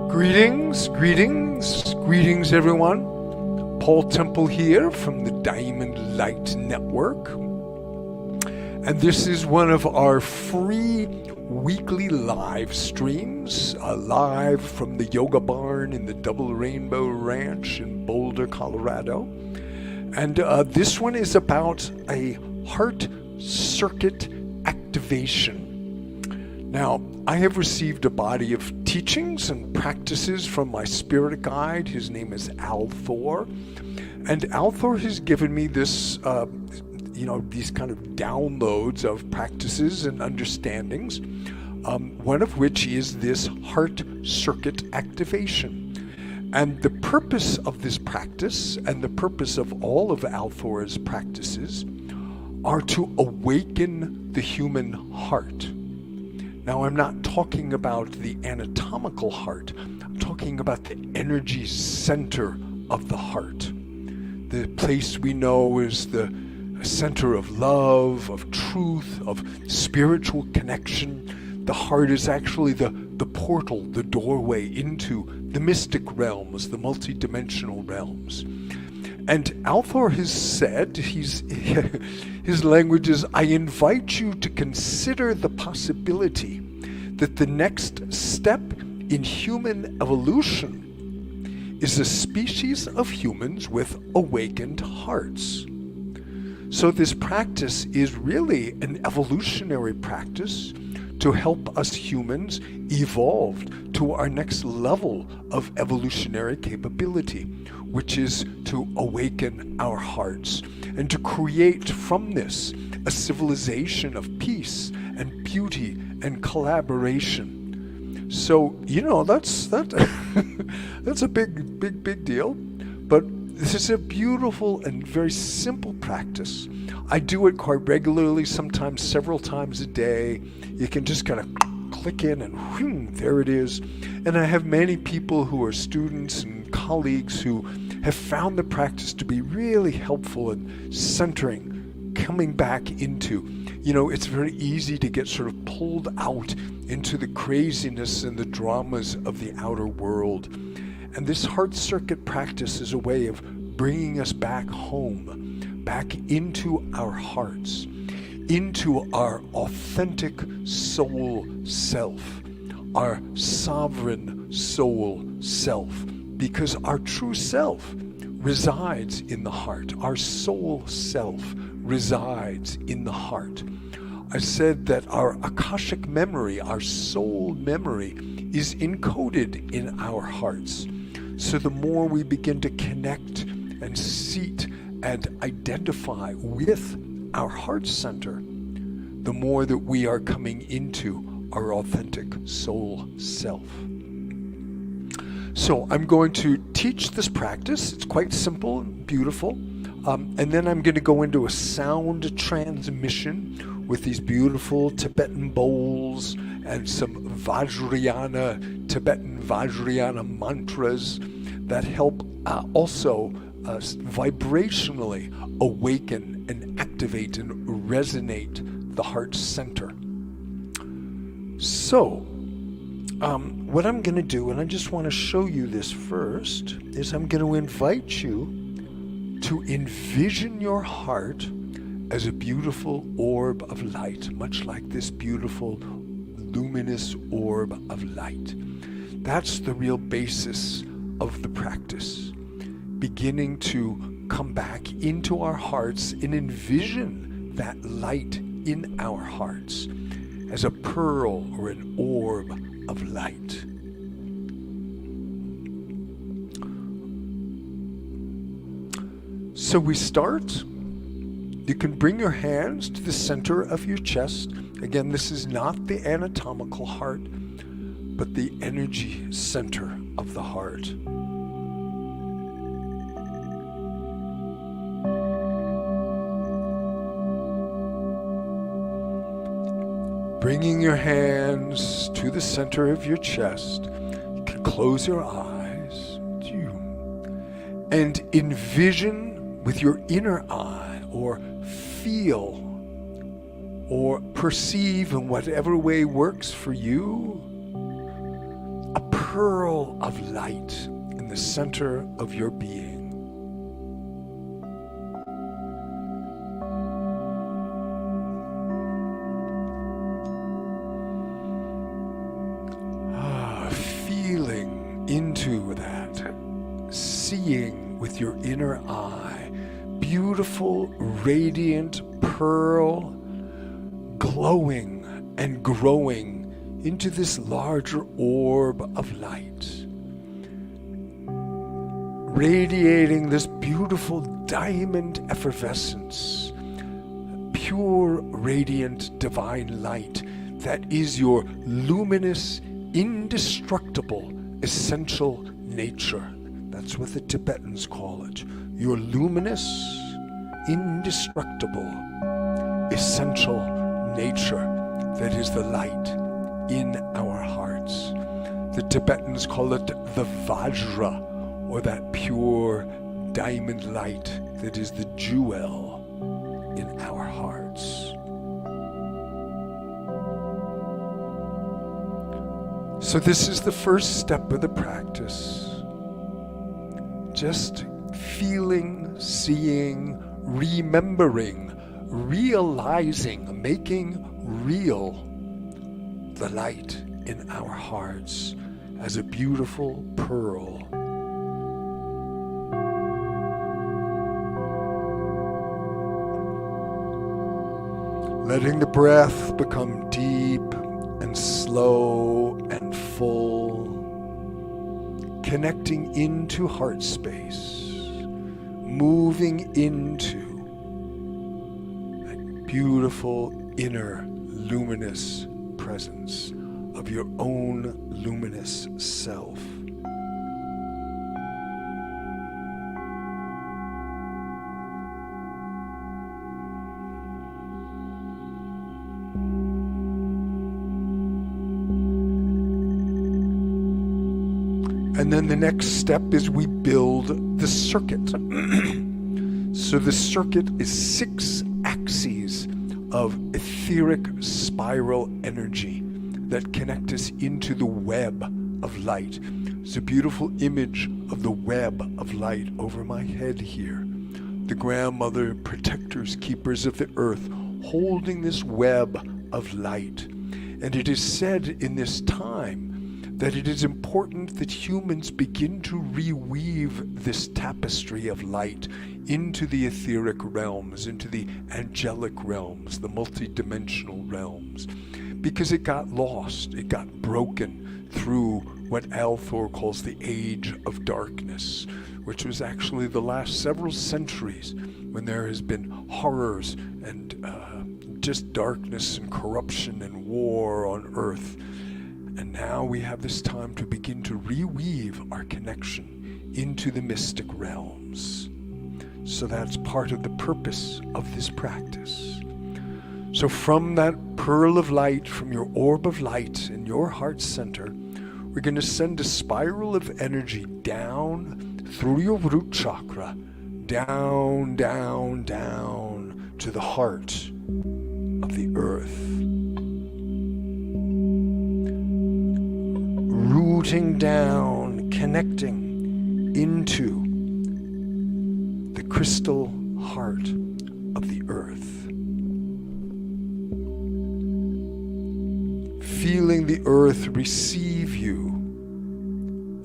Greetings everyone. Paul Temple here from the Diamond Light Network. And this is one of our free weekly live streams, live from the Yoga Barn in the Double Rainbow Ranch in Boulder, Colorado. And this one is about a heart circuit activation. Now, I have received a body of teachings and practices from my spirit guide. His name is Althor. And Althor has given me this, these kind of downloads of practices and understandings, one of which is this heart circuit activation. And the purpose of this practice and the purpose of all of Althor's practices are to awaken the human heart. Now, I'm not talking about the anatomical heart. I'm talking about the energy center of the heart. The place we know is the center of love, of truth, of spiritual connection. The heart is actually the portal, the doorway into the mystic realms, the multidimensional realms. And Althor has said, his language is, I invite you to consider the possibility that the next step in human evolution is a species of humans with awakened hearts. So this practice is really an evolutionary practice to help us humans evolve to our next level of evolutionary capability, which is to awaken our hearts and to create from this a civilization of peace and beauty and collaboration. So, that's a big deal. But this is a beautiful and very simple practice. I do it quite regularly, sometimes several times a day. You can just kind of click in and whew, there it is. And I have many people who are students and colleagues who have found the practice to be really helpful in centering, coming back into, it's very easy to get sort of pulled out into the craziness and the dramas of the outer world. And this heart circuit practice is a way of bringing us back home, back into our hearts, into our authentic soul self, our sovereign soul self, because our true self resides in the heart. Our soul self resides in the heart. I said that our Akashic memory, our soul memory, is encoded in our hearts. So the more we begin to connect and seat and identify with our heart center, the more that we are coming into our authentic soul self. So I'm going to teach this practice. It's quite simple and beautiful. And then I'm going to go into a sound transmission with these beautiful Tibetan bowls and some Tibetan Vajrayana mantras that help also vibrationally awaken and activate and resonate the heart center. So, what I'm going to do, and I just want to show you this first, is I'm going to invite you to envision your heart as a beautiful orb of light, much like this beautiful luminous orb of light. That's the real basis of the practice. Beginning to come back into our hearts and envision that light in our hearts as a pearl or an orb of light. So we start. You can bring your hands to the center of your chest. Again, this is not the anatomical heart, but the energy center of the heart. Bringing your hands to the center of your chest, you can close your eyes and envision with your inner eye, or feel or perceive in whatever way works for you, a pearl of light in the center of your being. Feeling into that, seeing with your inner eye, beautiful, radiant pearl, glowing and growing into this larger orb of light, radiating this beautiful diamond effervescence, pure, radiant, divine light that is your luminous, indestructible, essential nature. That's what the Tibetans call it. Your luminous, indestructible, essential nature that is the light in our hearts. The Tibetans call it the Vajra, or that pure diamond light that is the jewel in our hearts. So this is the first step of the practice. Just feeling, seeing, remembering, realizing, making real the light in our hearts as a beautiful pearl. Letting the breath become deep and slow and full, connecting into heart space, moving into that beautiful inner luminous presence of your own luminous self. And then the next step is we build the circuit. So the circuit is 6 axes of etheric spiral energy that connect us into the web of light. It's a beautiful image of the web of light over my head here. The grandmother, protectors, keepers of the earth, holding this web of light. And it is said in this time that it is important that humans begin to reweave this tapestry of light into the etheric realms, into the angelic realms, the multidimensional realms, because it got lost, it got broken through what Althor calls the Age of Darkness, which was actually the last several centuries when there has been horrors and just darkness and corruption and war on earth. And now we have this time to begin to reweave our connection into the mystic realms. So that's part of the purpose of this practice. So from that pearl of light, from your orb of light in your heart center, we're going to send a spiral of energy down through your root chakra, down, down, down to the heart of the earth. Rooting down, connecting into the crystal heart of the earth. Feeling the earth receive you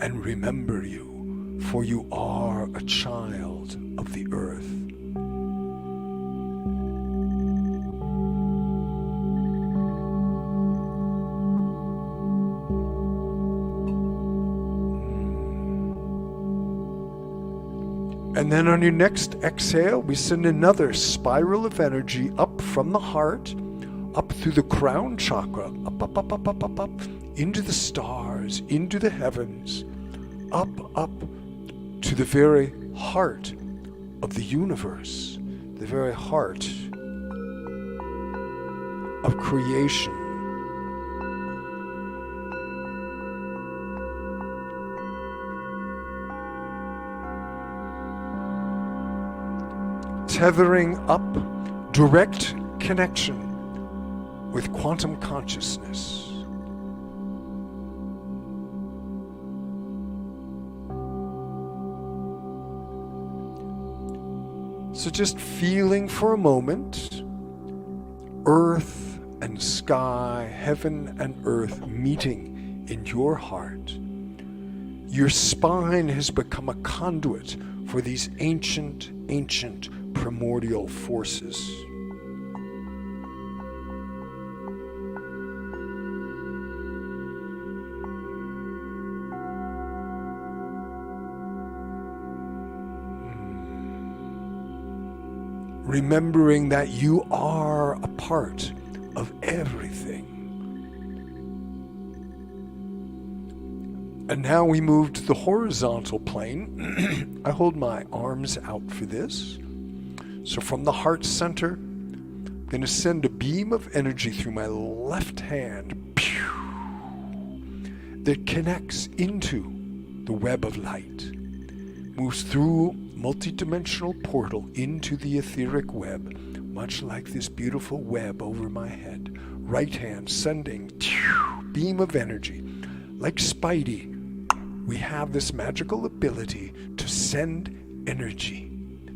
and remember you, for you are a child of the earth. And then on your next exhale, we send another spiral of energy up from the heart, up through the crown chakra, up, up, up, up, up, up, up, into the stars, into the heavens, up, up to the very heart of the universe, the very heart of creation. Tethering up, direct connection with quantum consciousness. So just feeling for a moment, earth and sky, heaven and earth meeting in your heart. Your spine has become a conduit for these ancient primordial forces. Remembering that you are a part of everything. And now we move to the horizontal plane. I hold my arms out for this. So from the heart center, I'm going to send a beam of energy through my left hand that connects into the web of light, moves through multidimensional portal into the etheric web, much like this beautiful web over my head. Right hand sending beam of energy. Like Spidey, we have this magical ability to send energy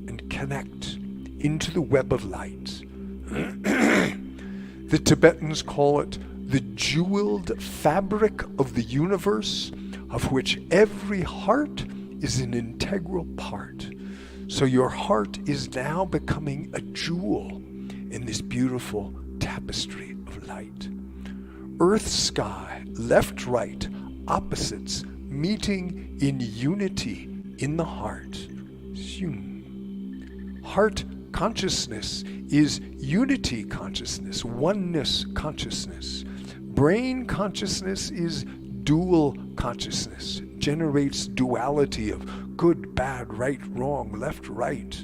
and connect into the web of light. The Tibetans call it the jeweled fabric of the universe, of which every heart is an integral part. So your heart is now becoming a jewel in this beautiful tapestry of light. Earth, sky, left, right, opposites meeting in unity in the heart. Heart consciousness is unity consciousness, oneness consciousness. Brain consciousness is dual consciousness, generates duality of good, bad, right, wrong, left, right.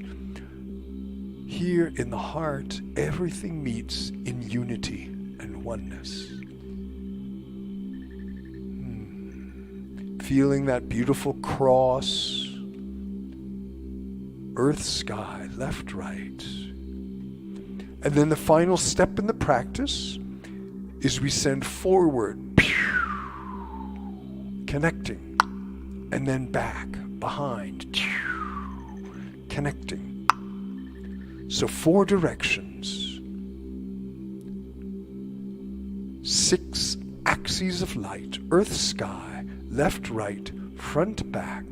Here in the heart, everything meets in unity and oneness. Feeling that beautiful cross, earth, sky, left, right. And then the final step in the practice is we send forward, connecting, and then back, behind, connecting. So 4 directions, 6 axes of light, earth, sky, left, right, front, back,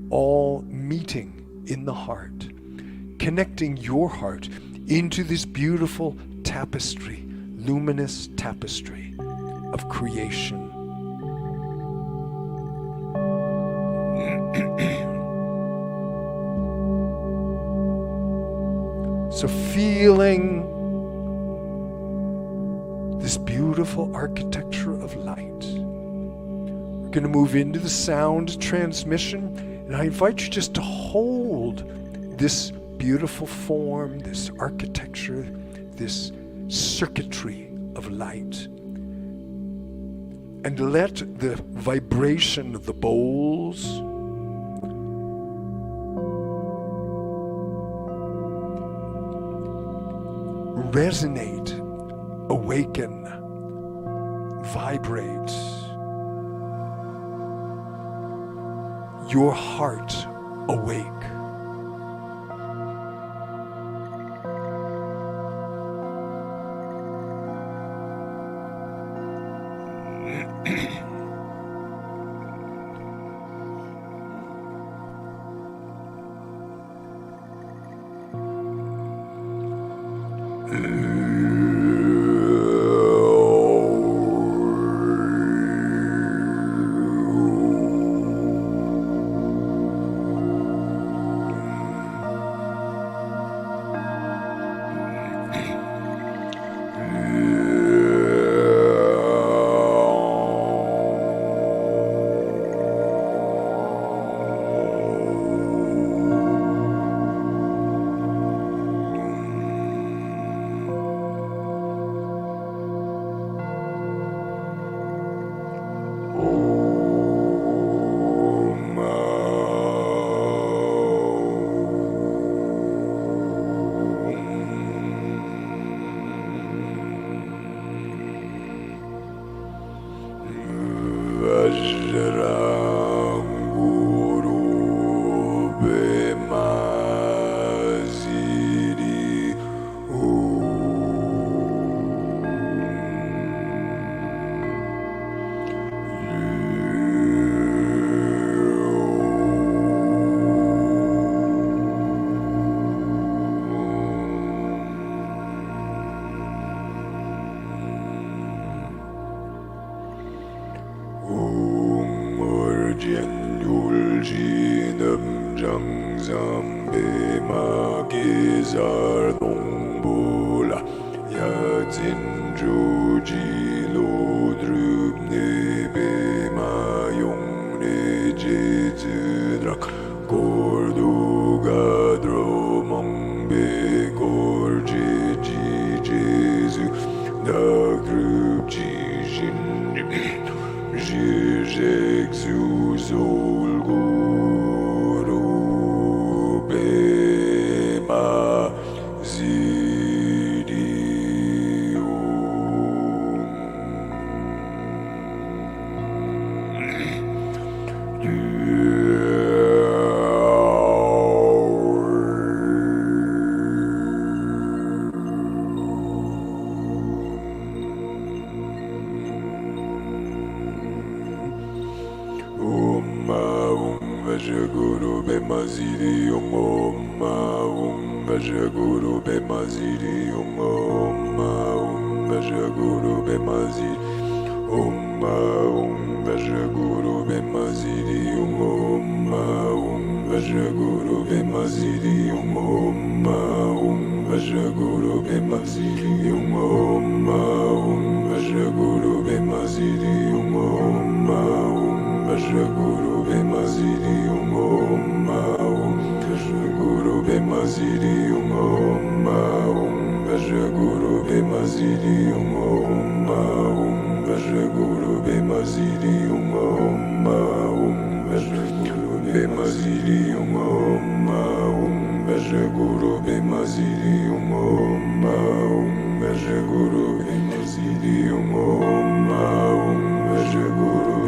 all meeting in the heart, connecting your heart into this beautiful tapestry, luminous tapestry of creation. So feeling this beautiful architecture of light. We're going to move into the sound transmission, and I invite you just to hold this beautiful form, this architecture, this circuitry of light, and let the vibration of the bowls resonate, awaken, vibrate. Your heart awake. Yulji Nam Jang Zam Bema Gizar Dongbula Yadzin Joji Lo Drub Nebe Ma Yong Ne Jezudrak Gordu Gadro Mongbe Gorje Ji Jesu Dag Drub Ji Jin Jexuzol Guru Bema Vajaguru Bemaziri Vajaguru Bemaziri Vajaguru Bemaziri Vajaguru Bemaziri Vajaguru Bemaziri Vajaguru Bemaziri Vajaguru Bemaziri Vajaguru Bemaziri Vajaguru Bemaziri Vajaguru Bemaziri Vajaguru Bemaziri Vajaguru Bemaziri Vajaguru Bemaziri Vajaguru Bemaziri Vajaguru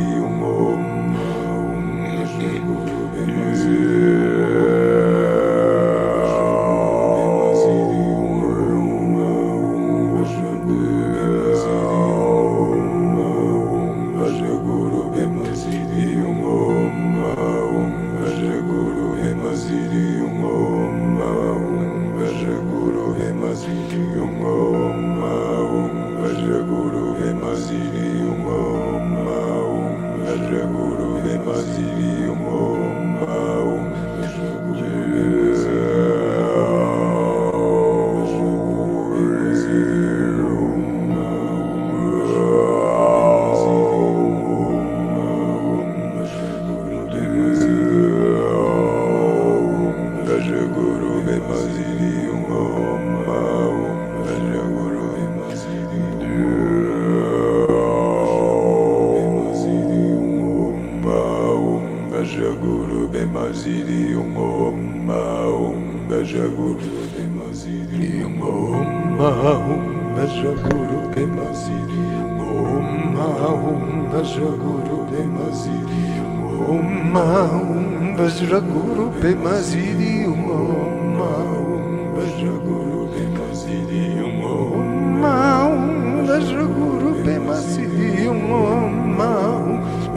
Bemaziri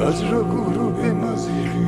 Vajaguru Bemaziri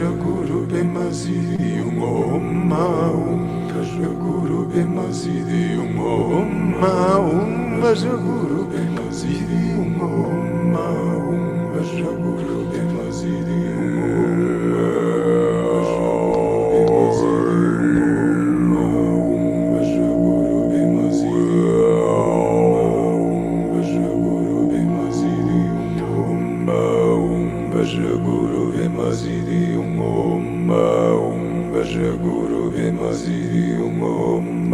Vajraguru Bemaziri Vajraguru Bemaziri Vajraguru Bemaziri Vajraguru Bemaziri Vajraguru Bemaziri Vajraguru Vajraguru Bemaziri Om Om Bhaja Guru Bhimaziri Om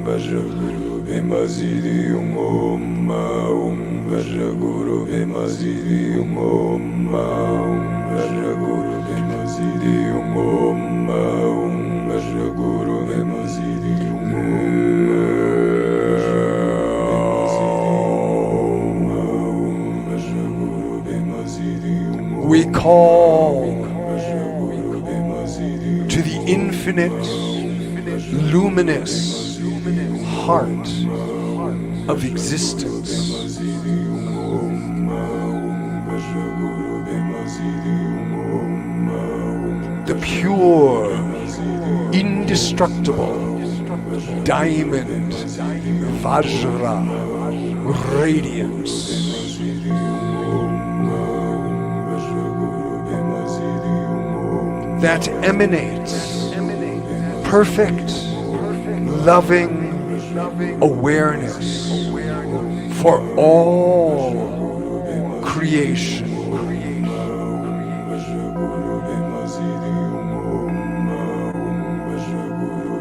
Bhaja Guru Bhimaziri Om Bhaja Guru Bhimaziri Om Bhaja Guru Bhimaziri Om Bhaja Guru Bhimaziri Om. We call to the infinite, luminous heart of existence. The pure, indestructible, diamond, vajra, radiance. That emanates perfect, loving awareness for all creation.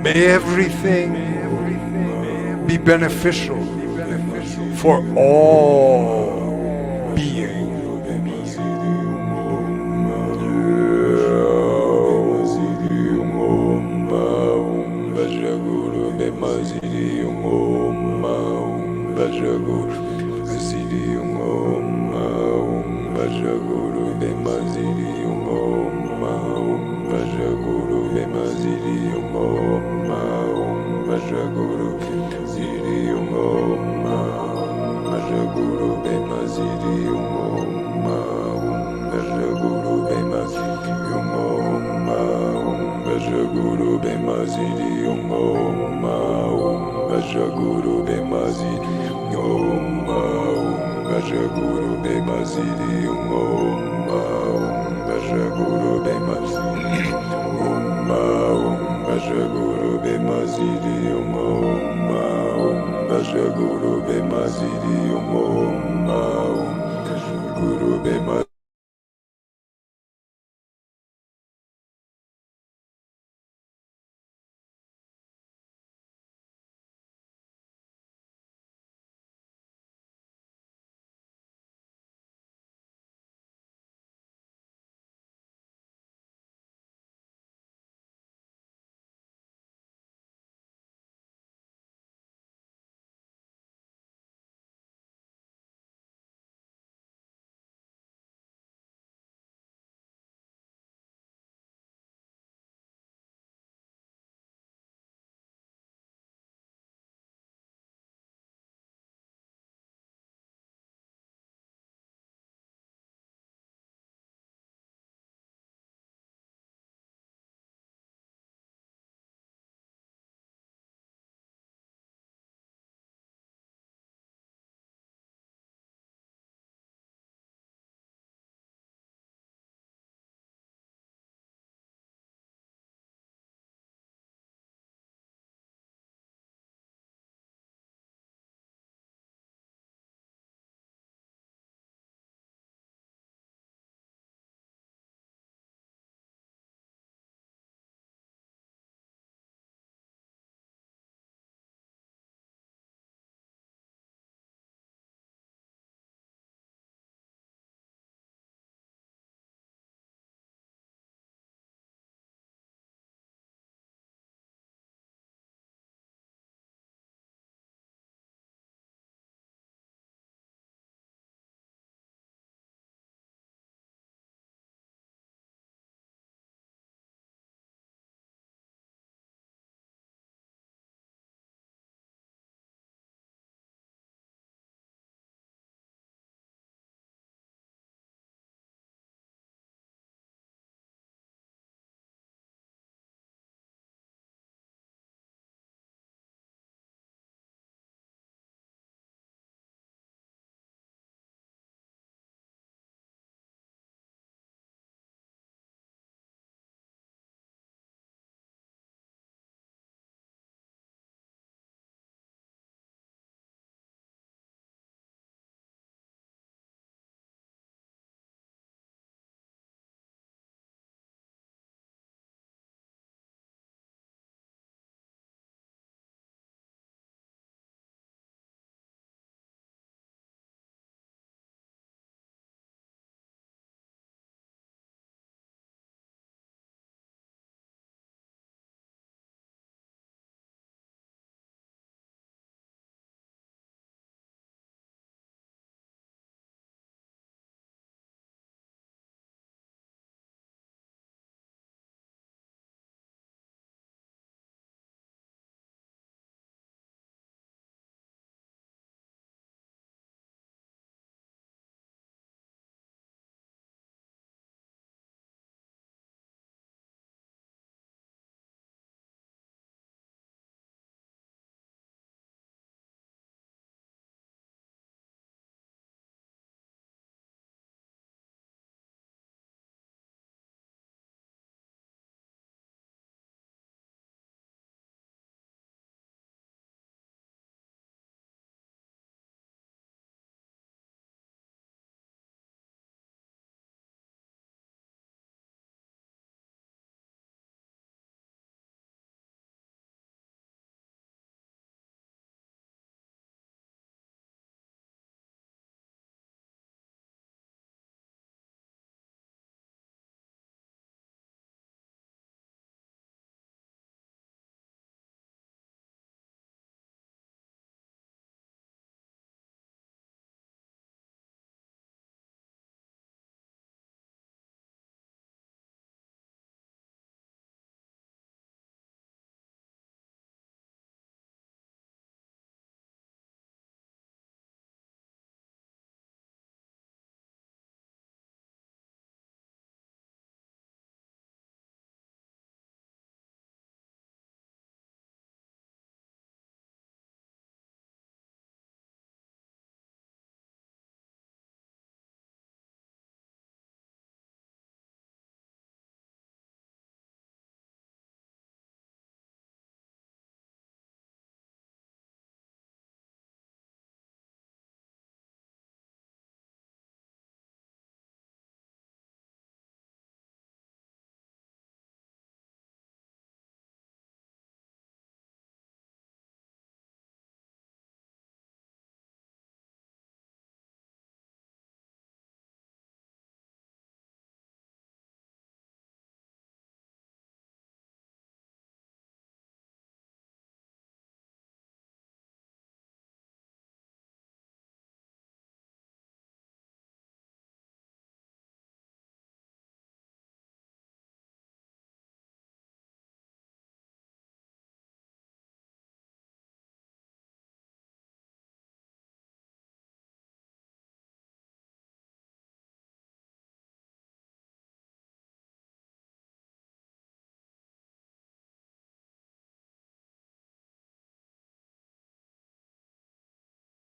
May everything be beneficial for all being. Guru Bema